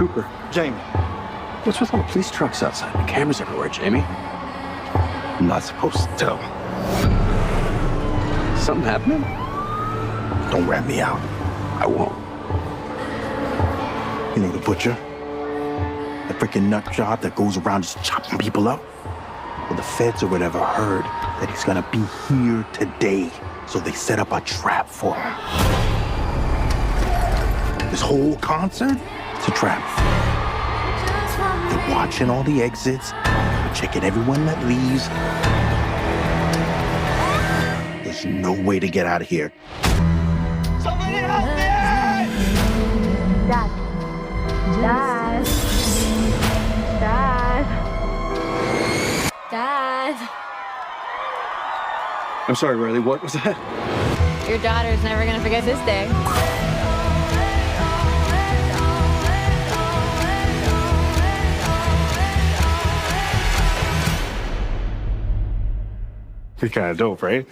Cooper. Jamie. What's with all the police trucks outside? The cameras everywhere, Jamie. I'm not supposed to tell. Something happening? Don't rat me out. I won't. You know the butcher? The freaking nut job that goes around just chopping people up? Well, the feds or whatever heard that he's gonna be here today. So they set up a trap for him. This whole concert, it's a trap. They're watching all the exits, checking everyone that leaves. There's no way to get out of here. Somebody help me! Dad. Dad. Dad. Dad. I'm sorry, Riley. What was that? Your daughter's never gonna forget this day. You're kind of dope, right?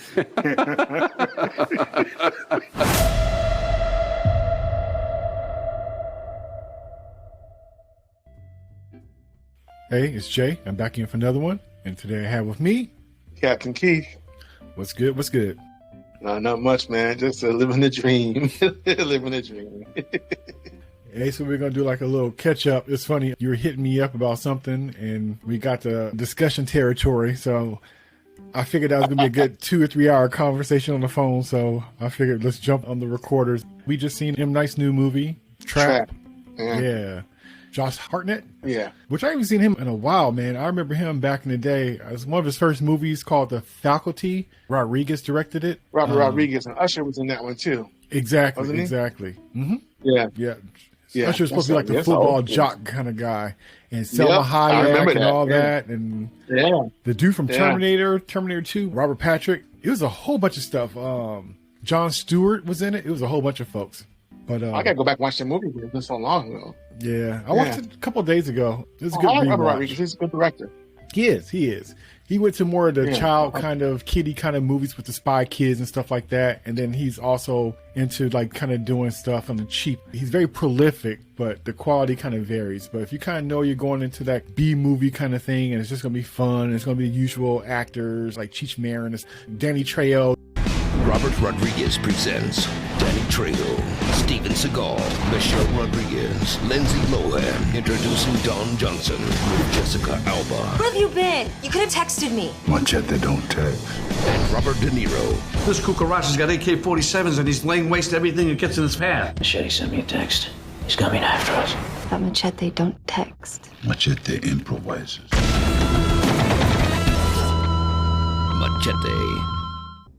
Hey, it's Jay. I'm back in for another one. And today I have with me... Captain Keith. What's good? What's good? No, not much, man. Just living the dream. Living the dream. Hey, so we're going to do like a little catch up. It's funny. You were hitting me up about something and we got the discussion territory. So I figured that was going to be a good 2 or 3 hour conversation on the phone. So I figured let's jump on the recorders. We just seen M. Night's new movie, Trap. Yeah. Josh Hartnett. Yeah. Which I haven't seen him in a while, man. I remember him back in the day. It was one of his first movies called The Faculty. Rodriguez directed it. Robert Rodriguez and Usher was in that one too. Exactly. Wasn't he? Exactly. Mm-hmm. Yeah. Yeah. Yeah. Usher was supposed to be like the That's football all. jock kind of guy. And Selma Hayek and all that. And the dude from Terminator 2, Robert Patrick. It was a whole bunch of stuff. Jon Stewart was in it. It was a whole bunch of folks. But I gotta go back and watch the movie because it's been so long ago. Yeah, I watched it a couple of days ago. It was a good I like rewatch. Robert Rodriguez. He's a good director. He is. He went to more of the child kind of kiddie kind of movies with the Spy Kids and stuff like that. And then he's also into like kind of doing stuff on the cheap. He's very prolific, but the quality kind of varies. But if you kind of know you're going into that B movie kind of thing and it's just going to be fun, and it's going to be the usual actors like Cheech Marin, Danny Trejo. Robert Rodriguez presents Danny Trejo, Steven Seagal, Michelle Rodriguez, Lindsay Lohan, introducing Don Johnson with Jessica Alba. Where have you been? You could have texted me. Machete don't text. And Robert De Niro. This cucaracha's got AK-47s and he's laying waste to everything that gets in his path. Machete sent me a text. He's coming after us. That Machete don't text. Machete improvises. Machete.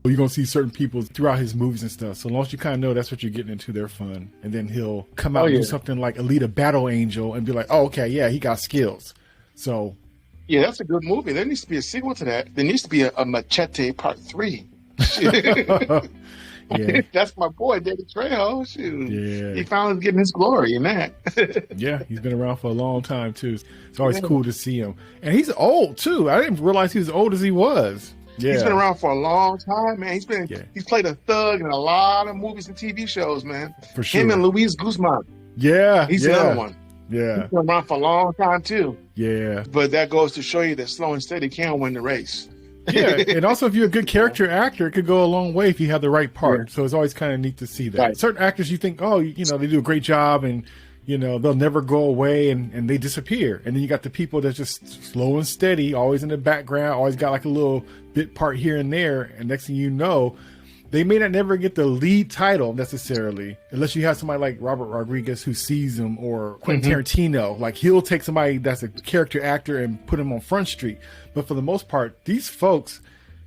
You're going to see certain people throughout his movies and stuff. So long as you kind of know that's what you're getting into, they're fun. And then he'll come out and do something like Alita Battle Angel and be like, oh, okay, yeah, he got skills. So. Yeah, that's a good movie. There needs to be a sequel to that. There needs to be a Machete Part 3. Yeah. That's my boy, Danny Trejo. Shoot. Yeah. He finally getting his glory in that. Yeah, he's been around for a long time, too. It's always cool to see him. And he's old, too. I didn't realize he was as old as he was. Yeah. He's been around for a long time, man. He's played a thug in a lot of movies and TV shows, man. For sure. Him and Luis Guzman. Yeah. He's another one. Yeah. He's been around for a long time, too. Yeah. But that goes to show you that slow and steady can win the race. Yeah. And also, if you're a good character actor, it could go a long way if you have the right part. Yeah. So it's always kind of neat to see that. Right. Certain actors, you think, oh, you know, they do a great job and, you know, they'll never go away and they disappear. And then you got the people that's just slow and steady, always in the background, always got like a little bit part here and there. And next thing you know, they may not never get the lead title necessarily, unless you have somebody like Robert Rodriguez who sees them, or Quentin Tarantino. Like, he'll take somebody that's a character actor and put him on Front Street. But for the most part, these folks,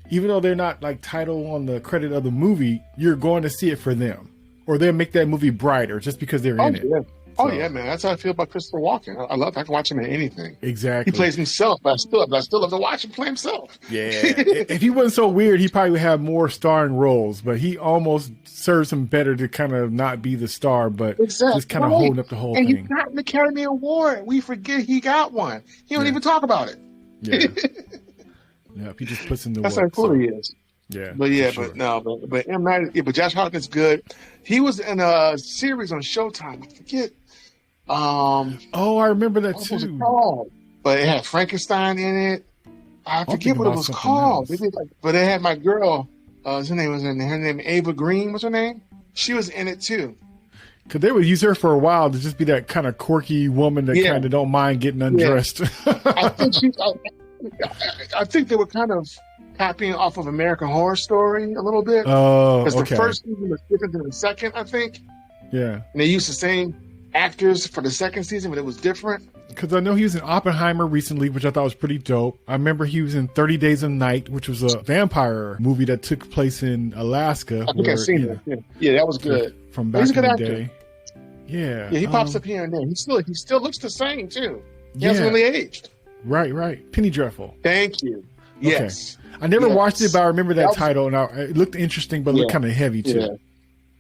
even though they're not like title on the credit of the movie, you're going to see it for them. Or they'll make that movie brighter just because they're in it. Oh, yeah, man. That's how I feel about Christopher Walken. I can watch him in anything. Exactly. He plays himself, but I still love to watch him play himself. Yeah. If he wasn't so weird, he probably would have more starring roles, but he almost serves him better to kind of not be the star, but just kind of holding up the whole thing. And he got the Academy Award. We forget he got one. He don't even talk about it. Yeah. Yeah, he just puts in the work. That's how cool he is. Yeah. But M. Night, but Josh Hartnett's good. He was in a series on Showtime. I forget. Oh, I remember that what was it too. called? But it had Frankenstein in it. I forget what it was called. But it had my girl. Her name Ava Green was her name. She was in it too. Because they would use her for a while to just be that kind of quirky woman that kind of don't mind getting undressed. I think they were kind of copying off of American Horror Story a little bit. Oh, because the first season was different than the second, I think. Yeah. And they used the same actors for the second season, but it was different. Because I know he was in Oppenheimer recently, which I thought was pretty dope. I remember he was in 30 Days a Night, which was a vampire movie that took place in Alaska. I think I've seen it. Yeah, that was good. From back in the day. Yeah. Yeah, he pops up here and there. He still looks the same too. He hasn't really aged. Right. Penny Dreadful. Thank you. Yes. Okay. I never watched it, but I remember that title, and it looked interesting, but looked kind of heavy too.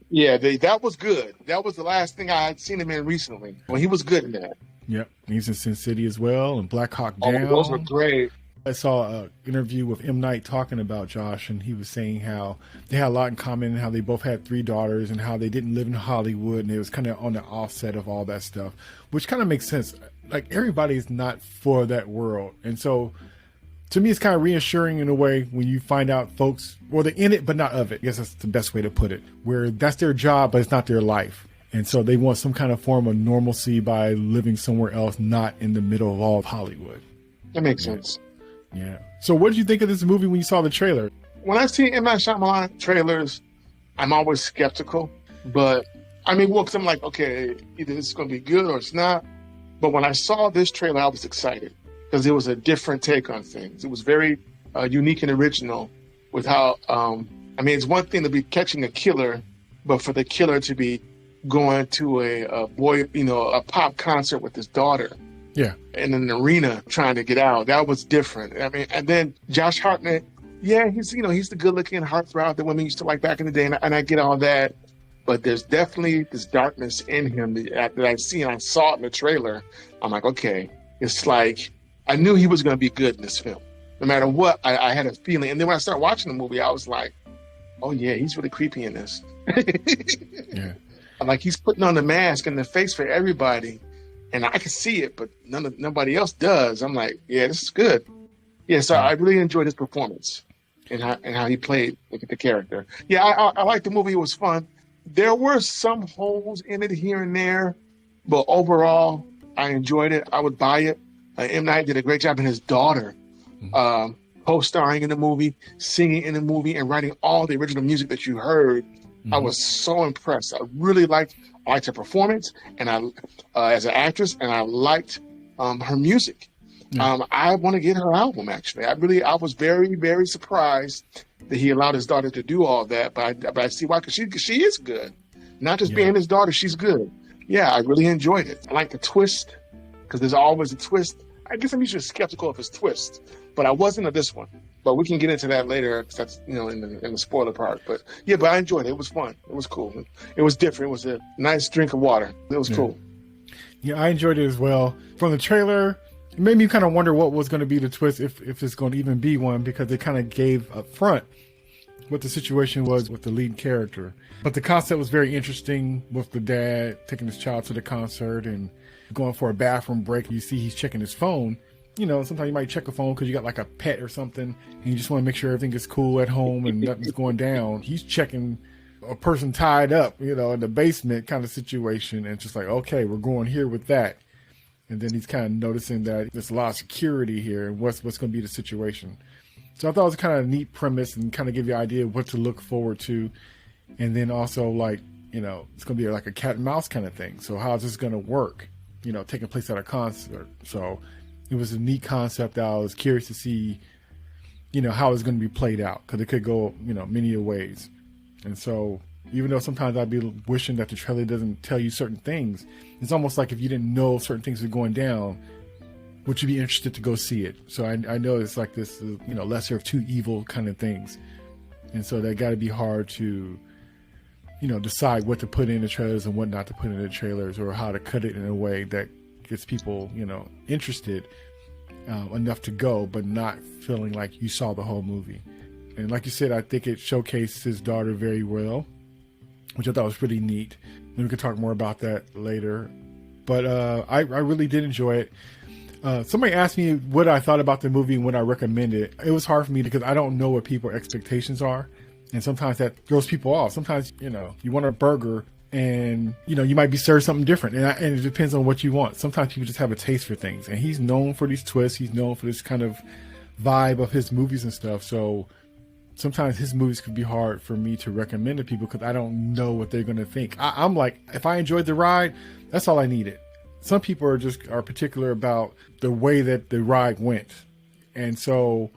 Yeah, that was good. That was the last thing I had seen him in recently. Well, he was good in that. Yep. He's in Sin City as well, and Black Hawk Down. Oh, those were great. I saw an interview with M. Night talking about Josh, and he was saying how they had a lot in common, and how they both had 3 daughters, and how they didn't live in Hollywood, and it was kind of on the offset of all that stuff, which kind of makes sense. Like, everybody's not for that world. And so, to me, it's kind of reassuring in a way when you find out folks, well, they're in it, but not of it. I guess that's the best way to put it, where that's their job, but it's not their life. And so they want some kind of form of normalcy by living somewhere else, not in the middle of all of Hollywood. That makes sense. Yeah. So what did you think of this movie when you saw the trailer? When I see M. Night Shyamalan trailers, I'm always skeptical. But, I mean, because I'm like, okay, either this is going to be good or it's not. But when I saw this trailer, I was excited because it was a different take on things. It was very unique and original with how, it's one thing to be catching a killer, but for the killer to be going to a pop concert with his daughter. Yeah. In an arena trying to get out. That was different. I mean, and then Josh Hartnett, he's the good looking heartthrob that women used to like back in the day. And I get all that. But there's definitely this darkness in him that I see, and I saw it in the trailer. I'm like, okay, it's like, I knew he was going to be good in this film. No matter what, I had a feeling. And then when I started watching the movie, I was like, oh yeah, he's really creepy in this. Yeah. I'm like, he's putting on the mask and the face for everybody. And I can see it, but nobody else does. I'm like, yeah, this is good. Yeah, so I really enjoyed his performance and how he played the character. Yeah, I liked the movie. It was fun. There were some holes in it here and there, but overall, I enjoyed it. I would buy it. M. Night did a great job, and his daughter co-starring in the movie, singing in the movie, and writing all the original music that you heard. I was so impressed. I really liked her performance, and I as an actress, and I liked her music. I want to get her album. Actually, I was very, very surprised that he allowed his daughter to do all that. But I see why, because she is good. Not just being his daughter, she's good. Yeah, I really enjoyed it. I like the twist, because there's always a twist. I guess I'm usually skeptical of his twist, but I wasn't of this one. But we can get into that later, because that's in the spoiler part. But yeah, but I enjoyed it. It was fun. It was cool. It was different. It was a nice drink of water. It was cool. Yeah, I enjoyed it as well. From the trailer, it made me kind of wonder what was going to be the twist, if it's going to even be one, because they kind of gave up front what the situation was with the lead character. But the concept was very interesting, with the dad taking his child to the concert and going for a bathroom break. You see he's checking his phone. Sometimes you might check a phone because you got like a pet or something, and you just want to make sure everything is cool at home and nothing's going down. He's checking a person tied up, in the basement kind of situation, and it's just like, okay, we're going here with that. And then he's kind of noticing that there's a lot of security here, and what's going to be the situation. So I thought it was a kind of neat premise, and kind of give you an idea of what to look forward to. And then also, like, it's going to be like a cat and mouse kind of thing. So how's this going to work? Taking place at a concert. So it was a neat concept that I was curious to see, how it's going to be played out, because it could go, many ways. And so even though sometimes I'd be wishing that the trailer doesn't tell you certain things, it's almost like if you didn't know certain things were going down, would you be interested to go see it? So I know it's like this, lesser of two evil kind of things. And so that got to be hard to, decide what to put in the trailers and what not to put in the trailers, or how to cut it in a way that gets people, interested enough to go, but not feeling like you saw the whole movie. And like you said, I think it showcased his daughter very well, which I thought was pretty neat. And we could talk more about that later. But I really did enjoy it. Somebody asked me what I thought about the movie and when I recommended it. It was hard for me because I don't know what people's expectations are. And sometimes that throws people off. Sometimes, you want a burger and, you might be served something different. And it depends on what you want. Sometimes people just have a taste for things. And he's known for these twists. He's known for this kind of vibe of his movies and stuff. So sometimes his movies could be hard for me to recommend to people because I don't know what they're going to think. I'm like, if I enjoyed the ride, that's all I needed. Some people are particular about the way that the ride went. And so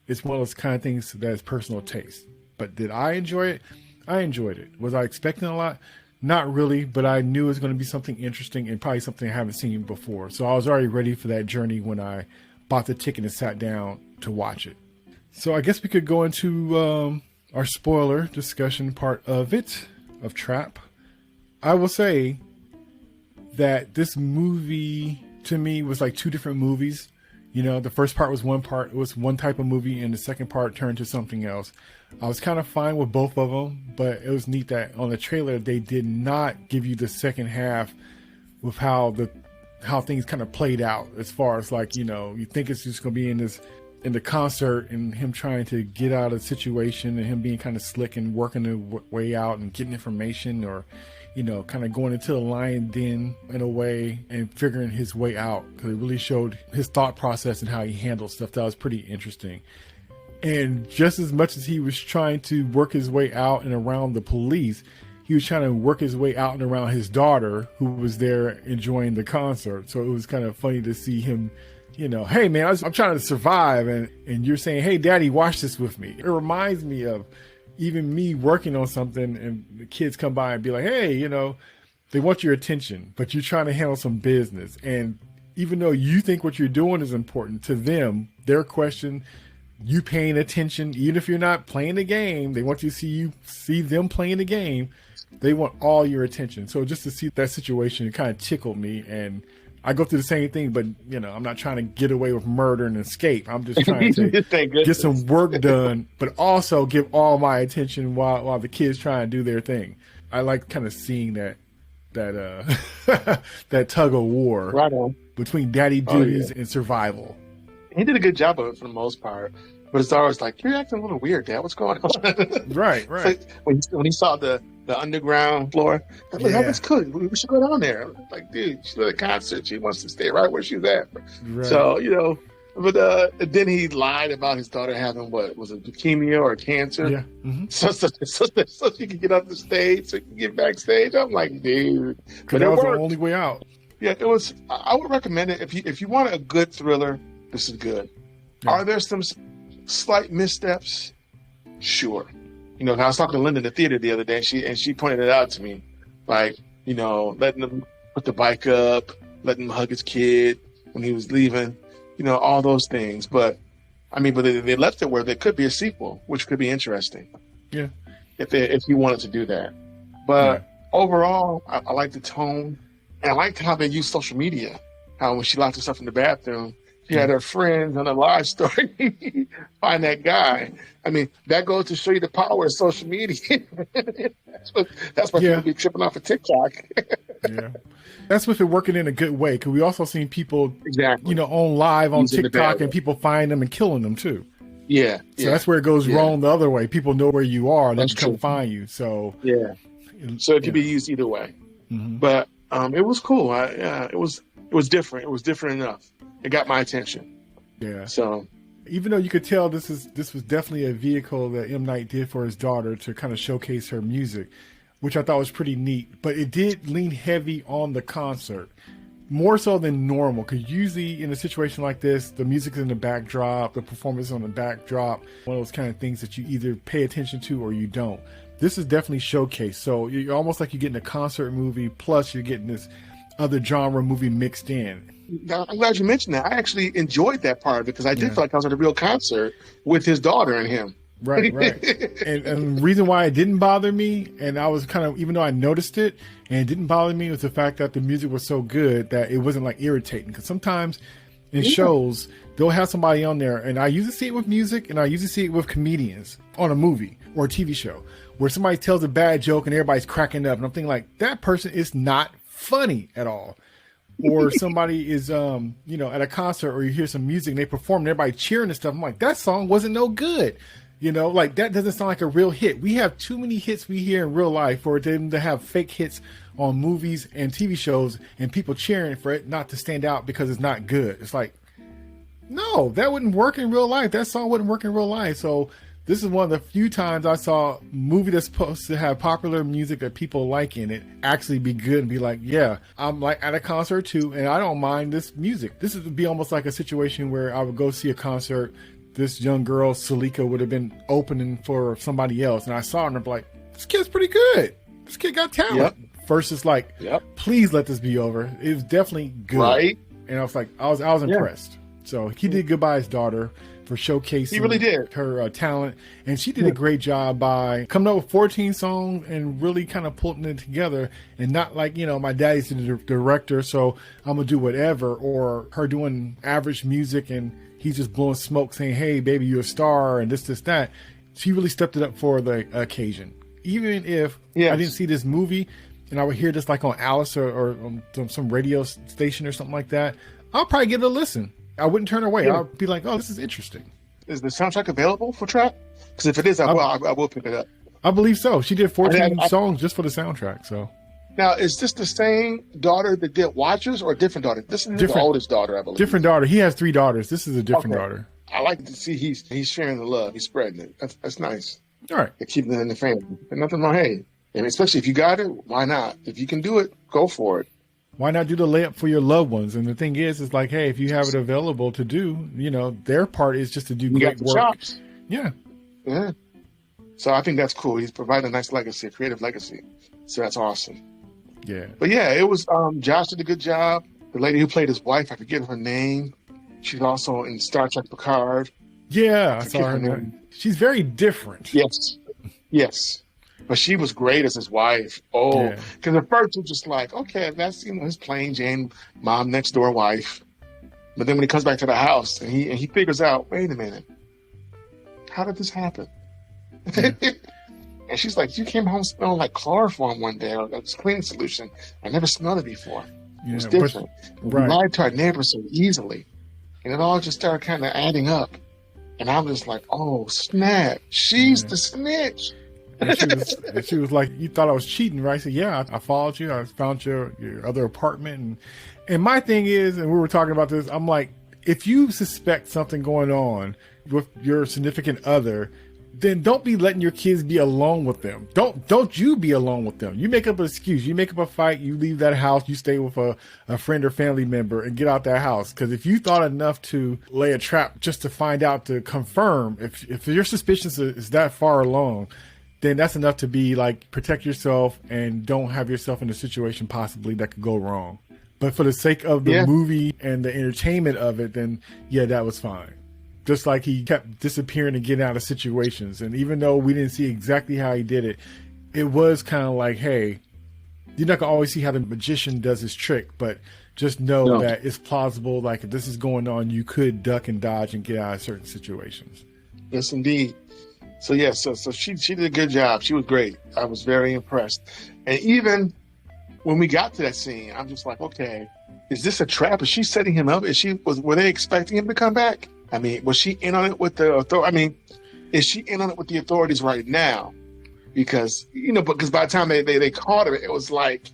it's one of those kind of things that's personal taste. But did I enjoy it? I enjoyed it. Was I expecting a lot? Not really, but I knew it was going to be something interesting and probably something I haven't seen before. So I was already ready for that journey when I bought the ticket and sat down to watch it. So I guess we could go into our spoiler discussion part of it, of Trap. I will say that this movie to me was like two different movies. The first part was one part. It was one type of movie, and the second part turned to something else. I was kind of fine with both of them, but it was neat that on the trailer they did not give you the second half with how things kind of played out. As far as like you think it's just going to be in the concert and him trying to get out of the situation and him being kind of slick and working the way out and getting information, or kind of going into the lion den in a way and figuring his way out, because it really showed his thought process and how he handled stuff. That was pretty interesting. And just as much as he was trying to work his way out and around the police, he was trying to work his way out and around his daughter, who was there enjoying the concert. So it was kind of funny to see him, hey man, I'm trying to survive, and you're saying, hey daddy, watch this with me. It reminds me of even me working on something and the kids come by and be like, hey, they want your attention, but you're trying to handle some business. And even though you think what you're doing is important to them, their question, you paying attention, even if you're not playing the game, they want you to see them playing the game. They want all your attention. So just to see that situation, it kind of tickled me. And I go through the same thing, but I'm not trying to get away with murder and escape. I'm just trying to get some work done, but also give all my attention while the kids try and do their thing. I like kind of seeing that that tug of war between daddy duties and survival. He did a good job of it for the most part, but it's always like, you're acting a little weird, Dad. What's going on? Right. Like, when he saw the underground floor, I'm like, oh, that's cool. We should go down there. Like, dude, she's at a concert. She wants to stay right where she's at. Right. So, but then he lied about his daughter having, was it leukemia or cancer? Yeah. Mm-hmm. So she could get up the stage, so she can get backstage. I'm like, dude. But that was the only way out. Yeah, it was. I would recommend it. If you want a good thriller, this is good. Yeah. Are there some slight missteps? Sure. I was talking to Linda in the theater the other day, and she pointed it out to me. Like, letting him put the bike up, letting him hug his kid when he was leaving, all those things. But, they left it where there could be a sequel, which could be interesting. Yeah. If you wanted to do that. But overall, I like the tone. And I liked how they used social media. How when she locked herself in the bathroom, she had her friends on a live story find that guy. That goes to show you the power of social media. that's why people be tripping off of TikTok. Yeah, that's with it working in a good way. Because we also seen people, exactly, on live on TikTok, and people find them and killing them too. Yeah. So that's where it goes wrong the other way. People know where you are, and they come find you. So so it could be used either way. Mm-hmm. But it was cool. It was different. It was different enough. It got my attention. Yeah. So even though you could tell this was definitely a vehicle that M. Night did for his daughter to kind of showcase her music, which I thought was pretty neat. But it did lean heavy on the concert, more so than normal. Because usually in a situation like this, the music's in the backdrop, the performance is on the backdrop. One of those kind of things that you either pay attention to or you don't. This is definitely showcased. So you're almost like you're getting a concert movie, plus you're getting this other genre movie mixed in. I'm glad you mentioned that. I actually enjoyed that part because I did feel like I was at a real concert with his daughter and him. Right. And the reason why it didn't bother me, and I was kind of, even though I noticed it, and it didn't bother me, was the fact that the music was so good that it wasn't like irritating. Because sometimes in shows, they'll have somebody on there, and I usually see it with music, and I usually see it with comedians on a movie or a TV show, where somebody tells a bad joke and everybody's cracking up. And I'm thinking like, that person is not funny at all. Or somebody is, at a concert, or you hear some music and they perform and everybody cheering and stuff. I'm like, that song wasn't no good. Like that doesn't sound like a real hit. We have too many hits we hear in real life for them to have fake hits on movies and TV shows and people cheering for it not to stand out because it's not good. It's like, no, that wouldn't work in real life. That song wouldn't work in real life. So this is one of the few times I saw a movie that's supposed to have popular music that people like in it actually be good and be like, yeah, I'm like at a concert too, and I don't mind this music. This would be almost like a situation where I would go see a concert. This young girl, Salika, would have been opening for somebody else, and I saw her and I'm like, this kid's pretty good. This kid got talent. Yep. Versus like, please let this be over. It was definitely good. Right. And I was like, I was impressed. So he did good by his daughter for showcasing he really did. her talent. And she did a great job by coming up with 14 songs and really kind of putting it together. And not like, my daddy's the director, so I'm going to do whatever. Or her doing average music and he's just blowing smoke saying, hey, baby, you're a star and this, that. She really stepped it up for the occasion. Even if I didn't see this movie and I would hear this like on Alice or on some radio station or something like that, I'll probably give it a listen. I wouldn't turn away. Yeah. I'll be like, oh, this is interesting. Is the soundtrack available for Trap? Because if it is, I will pick it up. I believe so. She did 14 songs just for the soundtrack. So now, is this the same daughter that did Watchers or a different daughter? This is the oldest daughter, I believe. Different daughter. He has 3 daughters. This is a different daughter. I like to see he's sharing the love. He's spreading it. That's nice. All right. They're keeping it in the family. And nothing wrong. Hey, and especially if you got it, why not? If you can do it, go for it. Why not do the layup for your loved ones? And the thing is like, hey, if you have it available to do, their part is just to do great work. Chops. Yeah. Yeah. So I think that's cool. He's provided a nice legacy, a creative legacy. So that's awesome. Yeah. But yeah, it was Josh did a good job. The lady who played his wife, I forget her name. She's also in Star Trek Picard. Yeah, I saw her name. She's very different. Yes. But she was great as his wife. Oh, because at first you're just like, okay, that's his plain Jane mom next door wife. But then when he comes back to the house and he figures out, wait a minute, how did this happen? Yeah. And she's like, you came home smelling like chloroform one day, or a cleaning solution. I never smelled it before. It was different. We lied to our neighbors so easily. And it all just started kind of adding up. And I was like, oh, snap. She's the snitch. And she was like, you thought I was cheating, right? I said, yeah, I followed you. I found your other apartment. And my thing is, and we were talking about this, I'm like, if you suspect something going on with your significant other, then don't be letting your kids be alone with them. Don't you be alone with them. You make up an excuse. You make up a fight. You leave that house. You stay with a friend or family member and get out that house. Because if you thought enough to lay a trap just to find out, to confirm, if your suspicions is that far along, then that's enough to be like, protect yourself and don't have yourself in a situation possibly that could go wrong. But for the sake of the movie and the entertainment of it, then yeah, that was fine. Just like he kept disappearing and getting out of situations. And even though we didn't see exactly how he did it, it was kind of like, hey, you're not going to always see how the magician does his trick, but just know that it's plausible. Like if this is going on, you could duck and dodge and get out of certain situations. Yes, indeed. So yeah, so she did a good job. She was great. I was very impressed. And even when we got to that scene, I'm just like, okay, is this a trap? Is she setting him up? Were they expecting him to come back? I mean, was she in on it with the authority? I mean, is she in on it with the authorities right now? Because by the time they caught her, it was like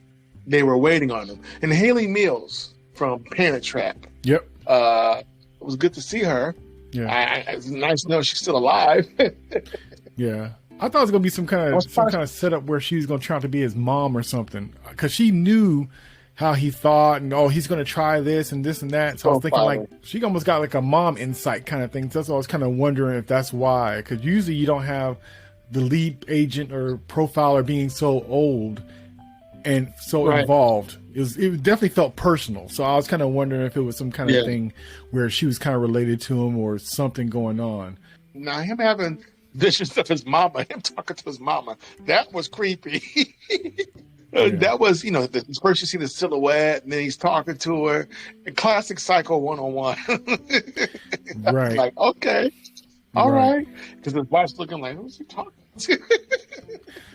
they were waiting on them. And Haley Mills from Parent Trap. Yep. It was good to see her. Yeah. It's nice to know she's still alive. Yeah. I thought it was gonna be some kind of setup where she's gonna try to be his mom or something, because she knew how he thought and he's gonna try this and that. So I was thinking like she almost got like a mom insight kind of thing. So that's why I was kind of wondering if that's why, because usually you don't have the lead agent or profiler being so old and so involved. It definitely felt personal. So I was kind of wondering if it was some kind of thing where she was kind of related to him or something going on. Now him having visions of his mama, him talking to his mama, that was creepy. That was, first you see the silhouette and then he's talking to her. Classic Psycho 101. Right. Like, okay. All right. Because his wife's looking like, who's he talking to?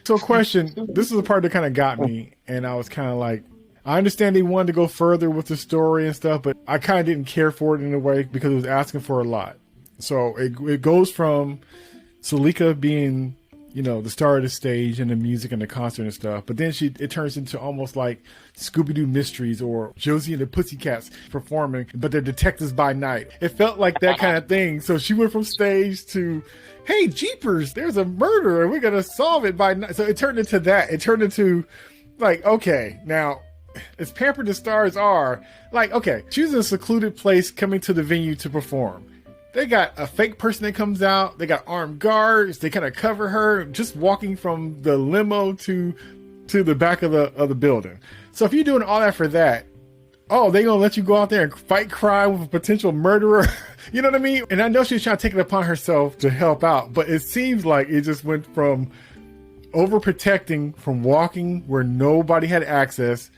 So question, this is the part that kind of got me, and I was kind of like, I understand they wanted to go further with the story and stuff, but I kind of didn't care for it in a way because it was asking for a lot. So it goes from Sulika being, you know, the star of the stage and the music and the concert and stuff, but then it turns into almost like Scooby-Doo Mysteries or Josie and the Pussycats performing, but they're detectives by night. It felt like that kind of thing. So she went from stage to, hey, jeepers, there's a murder and we're going to solve it by night. So it turned into that. It turned into like, okay, now as pampered as stars are, like, okay, she's in a secluded place coming to the venue to perform. They got a fake person that comes out. They got armed guards. They kind of cover her just walking from the limo to the back of the building. So if you're doing all that for that, oh, they gonna let you go out there and fight crime with a potential murderer? You know what I mean? And I know she's trying to take it upon herself to help out, but it seems like it just went from overprotecting, from walking where nobody had access,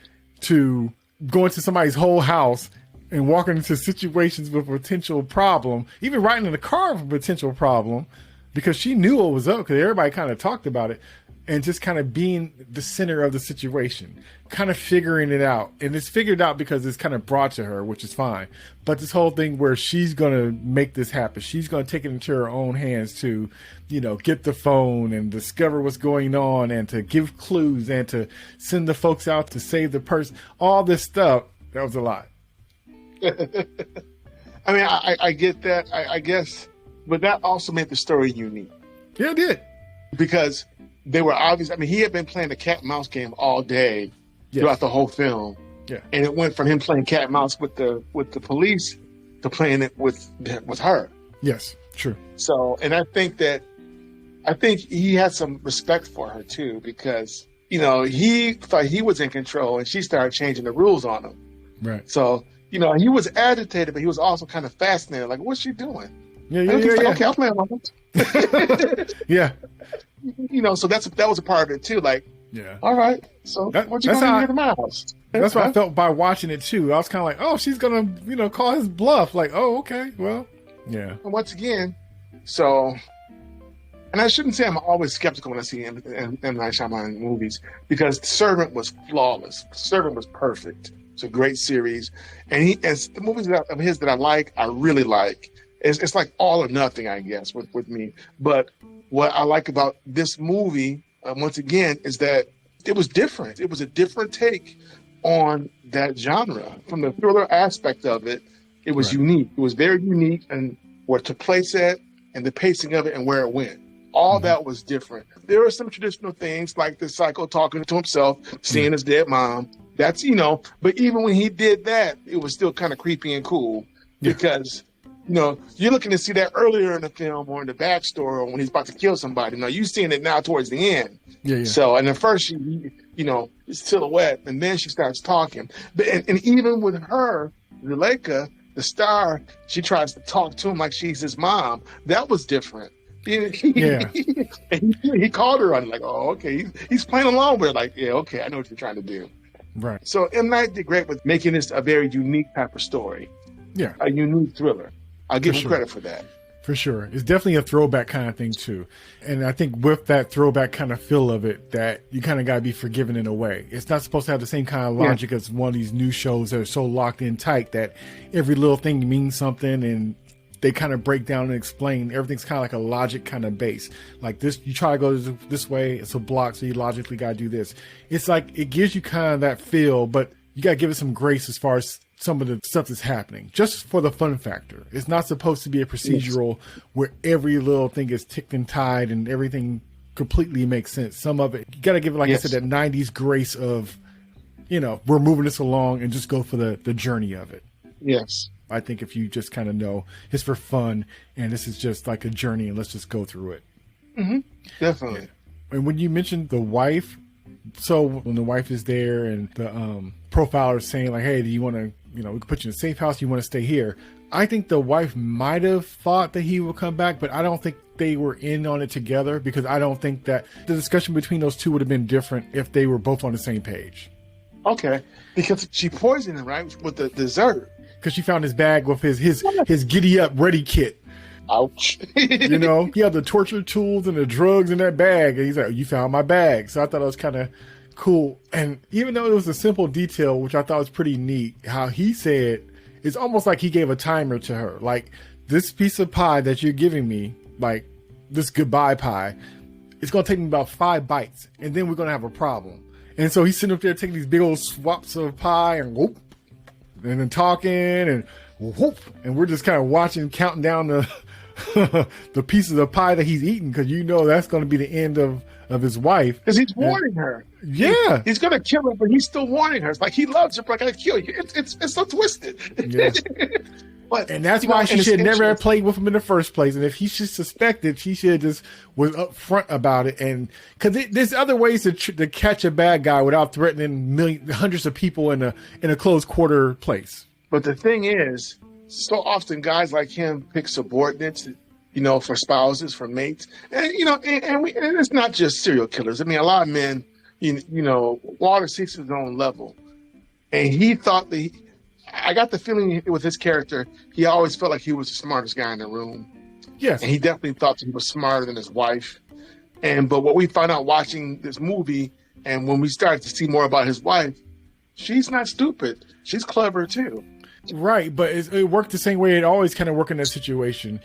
to going to somebody's whole house and walking into situations with a potential problem, even riding in the car with a potential problem, because she knew what was up, because everybody kind of talked about it, and just kind of being the center of the situation, kind of figuring it out. And it's figured out because it's kind of brought to her, which is fine. But this whole thing where she's going to make this happen, she's going to take it into her own hands to, you know, get the phone and discover what's going on and to give clues and to send the folks out to save the person, all this stuff, that was a lot. I mean, I get that, I guess, but that also made the story unique. Yeah, it did. Because they were obvious. I mean, he had been playing the cat and mouse game all day throughout the whole film. Yeah. And it went from him playing cat and mouse with the police to playing it with her. Yes, true. So, and I think he had some respect for her too, because, you know, he thought he was in control and she started changing the rules on him. Right. So, you know, he was agitated, but he was also kind of fascinated. Like, what's she doing? Yeah. Okay, I'll play along. Yeah. You know, so that was a part of it too. Like, yeah. All right. So what you going to do to my house? That's what I felt by watching it too. I was kind of like, oh, she's gonna, you know, call his bluff. Like, oh, okay, well, yeah. And once again, so, and I shouldn't say I'm always skeptical when I see M. Night Shyamalan movies, because The Servant was flawless. The Servant was perfect. It's a great series, and the movies of his that I like, I really like. It's like all or nothing, I guess, with me. But what I like about this movie, once again, is that it was different. It was a different take on that genre. From the thriller aspect of it, it was unique. It was very unique, and where it took place at, and the pacing of it, and where it went. All that was different. There were some traditional things, like the psycho talking to himself, seeing his dead mom. That's, you know, but even when he did that, it was still kind of creepy and cool, because, you know, you're looking to see that earlier in the film or in the backstory or when he's about to kill somebody. Now, you're seeing it now towards the end. Yeah. So, and at first, you know, it's silhouette, and then she starts talking. But and even with her, Zuleika, the star, she tries to talk to him like she's his mom. That was different. He called her on it, like, oh, okay. He's playing along with it, like, yeah, okay, I know what you're trying to do. Right. So M. Night did great with making this a very unique type of story. Yeah. A unique thriller. I'll give him credit for that. For sure. It's definitely a throwback kind of thing too. And I think with that throwback kind of feel of it, that you kind of got to be forgiven in a way. It's not supposed to have the same kind of logic as one of these new shows that are so locked in tight that every little thing means something, and they kind of break down and explain. Everything's kind of like a logic kind of base. Like this, you try to go this way, it's a block, so you logically got to do this. It's like, it gives you kind of that feel, but you got to give it some grace as far as some of the stuff that's happening, just for the fun factor. It's not supposed to be a procedural where every little thing is ticked and tied and everything completely makes sense. Some of it, you got to give it, like I said, that 90s grace of, you know, we're moving this along and just go for the journey of it. Yes. I think if you just kind of know it's for fun and this is just like a journey and let's just go through it. Mm-hmm. Definitely. Yeah. And when you mentioned the wife, so when the wife is there and the profiler is saying like, hey, do you want to, you know, we can put you in a safe house, you want to stay here. I think the wife might have thought that he would come back, but I don't think they were in on it together, because I don't think that the discussion between those two would have been different if they were both on the same page. Okay. Because she poisoned him, right, with the dessert. Because she found his bag with his giddy up ready kit. Ouch. You know, he had the torture tools and the drugs in that bag. And he's like, you found my bag. So I thought it was kind of cool. And even though it was a simple detail, which I thought was pretty neat, how he said it's almost like he gave a timer to her. Like, this piece of pie that you're giving me, like this goodbye pie, it's going to take me about 5 bites, and then we're going to have a problem. And so he's sitting up there taking these big old swaps of pie and whoop, and then talking and whoop, and we're just kind of watching, counting down the the pieces of pie that he's eating, because that's going to be the end of his wife. Because he's warning her. Yeah, he's going to kill her, but he's still warning her. It's like he loves her, but I got to kill you. It's so twisted. Yeah. But, and that's why she should never have played with him in the first place. And if he should suspected, she should just was upfront about it. And because there's other ways to catch a bad guy without threatening hundreds of people in a close quarter place. But the thing is, so often guys like him pick subordinates, for spouses, for mates, and and it's not just serial killers. I mean, a lot of men, Walter seeks his own level, and he thought that. I got the feeling with his character, he always felt like he was the smartest guy in the room. Yes. And he definitely thought that he was smarter than his wife. But what we found out watching this movie, and when we started to see more about his wife, she's not stupid. She's clever too. Right, but it worked the same way it always kind of worked in that situation.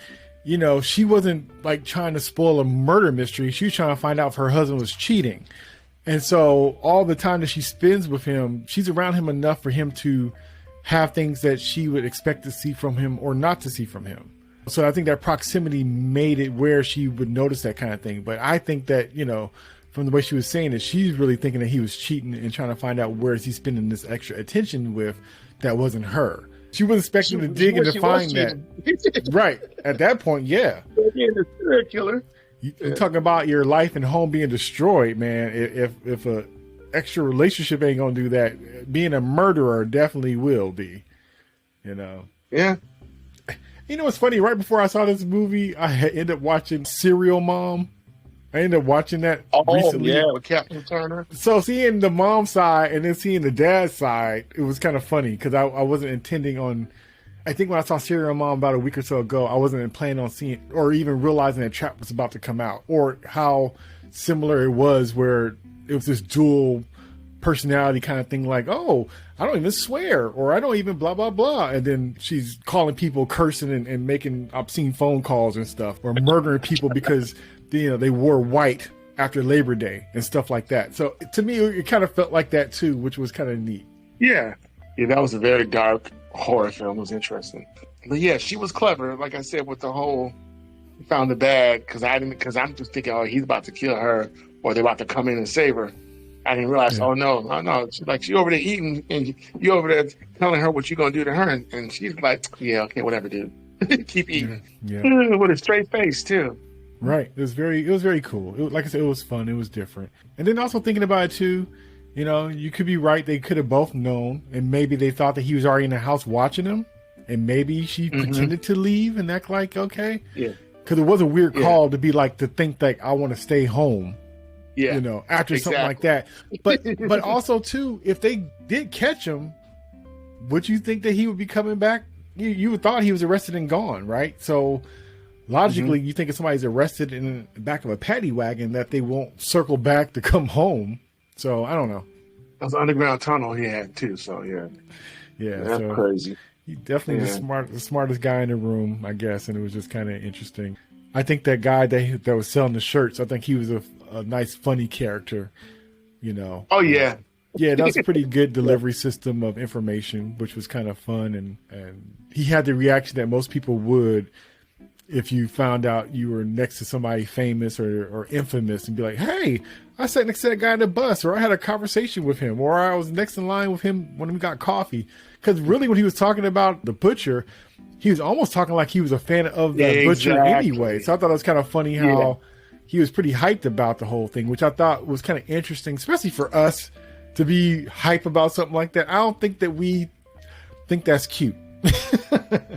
She wasn't like trying to spoil a murder mystery. She was trying to find out if her husband was cheating. And so all the time that she spends with him, she's around him enough for him to have things that she would expect to see from him or not to see from him. So I think that proximity made it where she would notice that kind of thing. But I think that, from the way she was saying it, she's really thinking that he was cheating and trying to find out where is he spending this extra attention with that wasn't her. She wasn't expecting to dig and to find that. Right. At that point, yeah. Being a serial killer. You're talking about your life and home being destroyed, man. If a extra relationship ain't gonna do that, being a murderer definitely will be. Yeah. It's funny, right before I saw this movie, I ended up watching Serial Mom. I ended up watching that recently. Yeah, with Captain Turner. So seeing the mom side and then seeing the dad side, it was kind of funny because I wasn't intending on. I think when I saw Serial Mom about a week or so ago, I wasn't planning on seeing or even realizing that Trap was about to come out, or how similar it was, where it was this dual personality kind of thing, like, oh, I don't even swear, or I don't even blah, blah, blah. And then she's calling people, cursing and making obscene phone calls and stuff, or murdering people because, they wore white after Labor Day and stuff like that. So to me, it kind of felt like that too, which was kind of neat. Yeah. Yeah, that was a very dark horror film. It was interesting. But yeah, she was clever, like I said, with the whole found the bag, because I'm just thinking, oh, he's about to kill her, or they're about to come in and save her. I didn't realize, oh no. She over there eating, and you over there telling her what you're gonna do to her, and she's like, yeah, okay, whatever, dude. Keep eating. Yeah. With a straight face too. Right. It was very cool. Like I said, it was fun. It was different. And then also thinking about it too, you could be right. They could have both known, and maybe they thought that he was already in the house watching them, and maybe she pretended to leave and act like, okay. Yeah. Because it was a weird call to be like, to think like, I want to stay home. Yeah. After something like that. But also too, if they did catch him, would you think that he would be coming back? You would thought he was arrested and gone, right? So logically, you think if somebody's arrested in the back of a paddy wagon, that they won't circle back to come home. So I don't know. That's an underground tunnel he had too. So yeah, that's crazy. He definitely the smartest guy in the room, I guess, and it was just kind of interesting. I think that guy that was selling the shirts, I think he was a nice, funny character. Oh yeah. Yeah, that was a pretty good delivery system of information, which was kind of fun, and he had the reaction that most people would if you found out you were next to somebody famous or infamous, and be like, hey, I sat next to that guy on the bus, or I had a conversation with him, or I was next in line with him when we got coffee. Because really, when he was talking about the butcher, he was almost talking like he was a fan of the butcher anyway. So I thought it was kind of funny how he was pretty hyped about the whole thing, which I thought was kind of interesting, especially for us to be hype about something like that. I don't think that we think that's cute.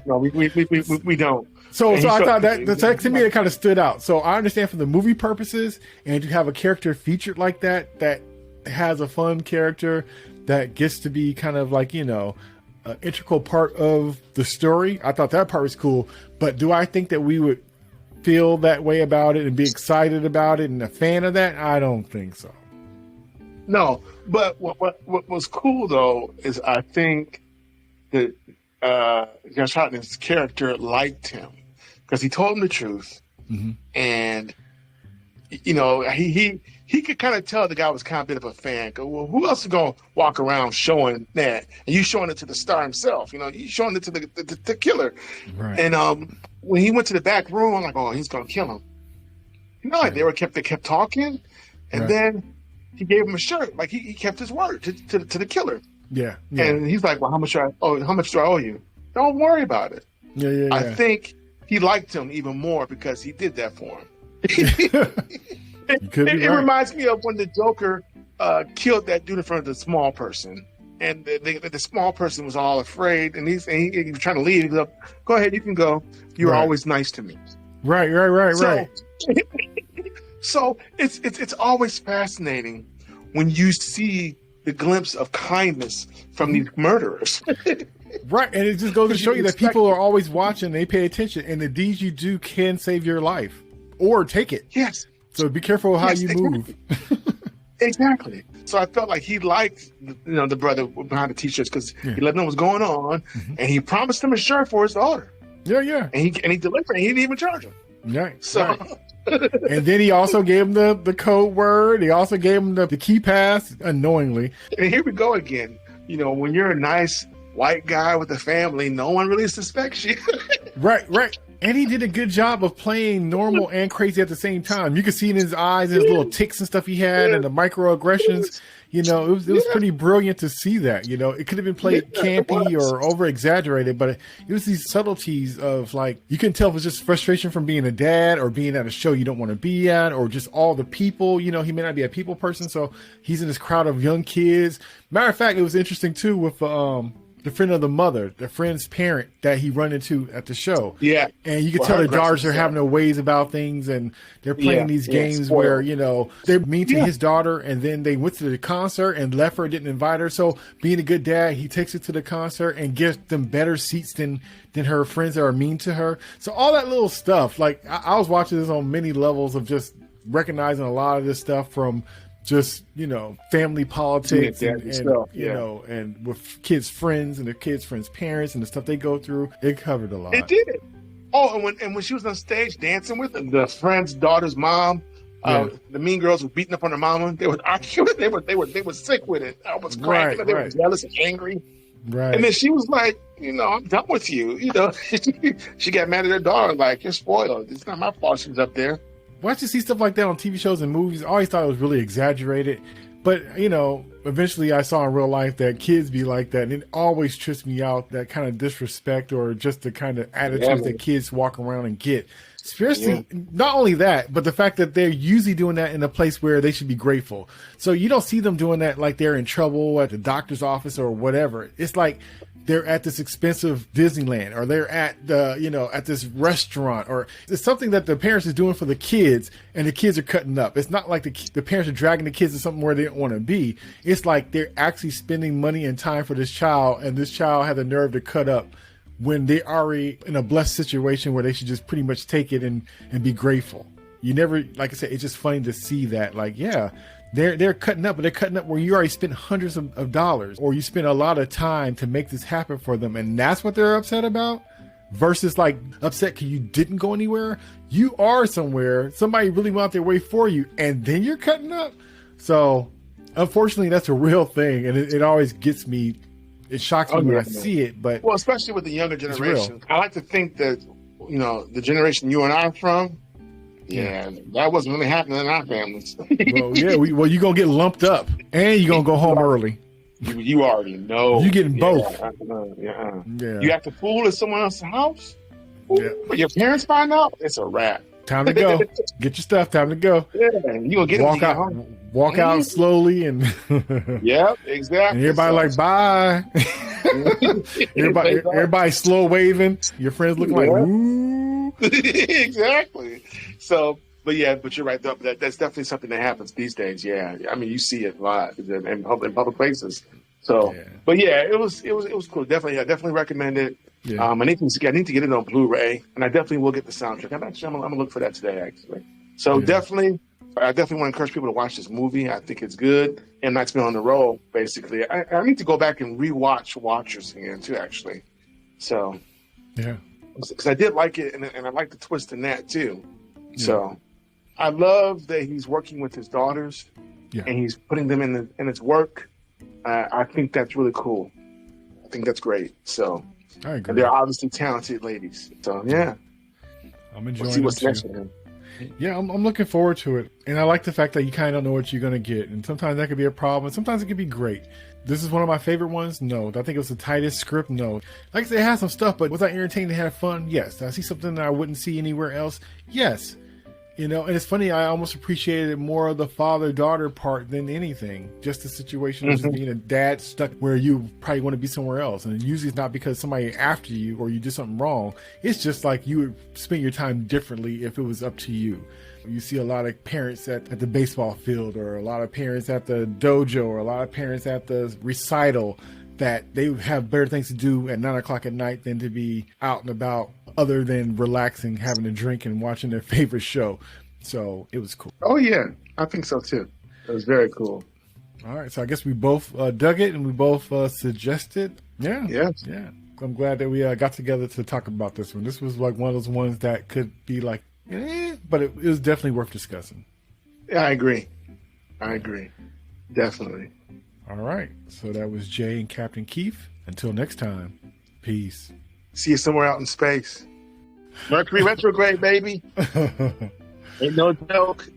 No, we don't. So I thought that to me, it kind of stood out. So I understand for the movie purposes, and to have a character featured like that has a fun character that gets to be kind of like, an integral part of the story. I thought that part was cool. But do I think that we would feel that way about it and be excited about it and a fan of that? I don't think so. No, but what was cool though is I think that Josh Hartnett's character liked him because he told him the truth, and you know he could kind of tell the guy was kind of a bit of a fan. Well, who else is gonna walk around showing that? And you showing it to the star himself. You know, you showing it to the killer. Right. And when he went to the back room, I'm like, oh, he's gonna kill him. You know, like they kept talking, and then he gave him a shirt. Like he kept his word to the killer. Yeah. And he's like, well, how much do I owe you? Don't worry about it. Yeah. I think he liked him even more because he did that for him. It reminds me of when the Joker killed that dude in front of the small person, and the small person was all afraid, and he was trying to leave. He's like, "Go ahead, you can go. You're always nice to me." Right. So it's always fascinating when you see the glimpse of kindness from these murderers. Right, and it just goes to show you that people are always watching. They pay attention, and the deeds you do can save your life or take it. Yes. So be careful how you move. Exactly. So I felt like he liked, the brother behind the t-shirts because he let him know what's going on, and he promised him a shirt for his daughter. Yeah. And he delivered. And he didn't even charge him. Right. So. Right. And then he also gave him the code word. He also gave him the key pass unknowingly. And here we go again. You know, when you're a nice white guy with a family, no one really suspects you. Right. And he did a good job of playing normal and crazy at the same time. You could see in his eyes, his little tics and stuff he had, and the microaggressions. You know, it was pretty brilliant to see that. You know, it could have been played campy or over exaggerated, but it was these subtleties of like, you can tell if it's just frustration from being a dad or being at a show you don't want to be at, or just all the people. You know, he may not be a people person, so he's in this crowd of young kids. Matter of fact, it was interesting too with the friend of the mother, the friend's parent that he run into at the show. Yeah. And you can tell the daughters are having their ways about things, and they're playing these games where, you know, they're mean to his daughter, and then they went to the concert and left her, didn't invite her. So being a good dad, he takes her to the concert and gives them better seats than her friends that are mean to her. So all that little stuff, like I was watching this on many levels of just recognizing a lot of this stuff from just, you know, family politics and you know, and with kids' friends and their kids' friends' parents and the stuff they go through. It covered a lot. It did. Oh, and when she was on stage dancing with the friend's daughter's mom, the mean girls were beating up on her mama. They were arguing. They were sick with it. I was crying. They were jealous and angry. Right. And then she was like, you know, I'm done with you. You know, she got mad at her daughter, like, you're spoiled. It's not my fault she was up there. Watch you see stuff like that on TV shows and movies. I always thought it was really exaggerated. But, you know, eventually I saw in real life that kids be like that. And it always trips me out, that kind of disrespect or just the kind of attitudes that kids walk around and get. Especially, not only that, but the fact that they're usually doing that in a place where they should be grateful. So you don't see them doing that like they're in trouble at the doctor's office or whatever. It's like they're at this expensive Disneyland, or they're at the, you know, at this restaurant, or it's something that the parents is doing for the kids, and the kids are cutting up. It's not like the parents are dragging the kids to something where they don't want to be. It's like they're actually spending money and time for this child, and this child had the nerve to cut up when they already in a blessed situation where they should just pretty much take it and be grateful. You never, like I said, it's just funny to see that, like, they're cutting up, but they're cutting up where you already spent hundreds of dollars, or you spent a lot of time to make this happen for them. And that's what they're upset about, versus like upset because you didn't go anywhere. You are somewhere. Somebody really went out their way for you, and then you're cutting up. So unfortunately, that's a real thing. And it always gets me. It shocks me when I see it. But well, especially with the younger generation. I like to think that, you know, the generation you and I are from, that wasn't really happening in our families. Well, you're going to get lumped up, and you're going to go home early. You already know. You're getting both. You have to fool at someone else's house? But your parents find out, it's a wrap. Time to go. Get your stuff. Time to go. Yeah, you're going to get walk out slowly, and yep, exactly. And everybody like, bye. everybody slow waving. Your friends looking like, ooh. Exactly. So, but you're right. That's definitely something that happens these days. Yeah, I mean, you see it a lot in public places. So, but it was cool. Definitely recommend it. Yeah. I need to get it on Blu-ray, and I definitely will get the soundtrack. I'm gonna look for that today, actually. So definitely I definitely want to encourage people to watch this movie. I think it's good. M. Night's been on the roll, basically. I need to go back and rewatch Watchers again, too, actually. So, yeah. Because I did like it, and I like the twist in that, too. Yeah. So, I love that he's working with his daughters, and he's putting them in his work. I think that's really cool. I think that's great. So, I agree. And they're obviously talented ladies. So, yeah. I'm enjoying we'll see what's it next too. with him. Yeah, I'm looking forward to it. And I like the fact that you kind of know what you're going to get. And sometimes that could be a problem. And sometimes it could be great. This is one of my favorite ones. No. I think it was the tightest script. No. Like I said, it had some stuff, but was I entertained and had fun? Yes. Did I see something that I wouldn't see anywhere else? Yes. You know, and it's funny, I almost appreciated more of the father-daughter part than anything. Just the situation of just being a dad stuck where you probably want to be somewhere else. And usually it's not because somebody after you or you did something wrong. It's just like you would spend your time differently if it was up to you. You see a lot of parents at the baseball field, or a lot of parents at the dojo, or a lot of parents at the recital, that they have better things to do at 9 o'clock at night than to be out and about, other than relaxing, having a drink, and watching their favorite show. So it was cool. Oh, yeah. I think so, too. It was very cool. All right. So I guess we both dug it, and we both suggested. Yeah. Yes. Yeah. I'm glad that we got together to talk about this one. This was like one of those ones that could be like, but it was definitely worth discussing. Yeah, I agree. Definitely. All right. So that was Jay and Captain Keith. Until next time, peace. See you somewhere out in space. Mercury retrograde, baby. Ain't no joke.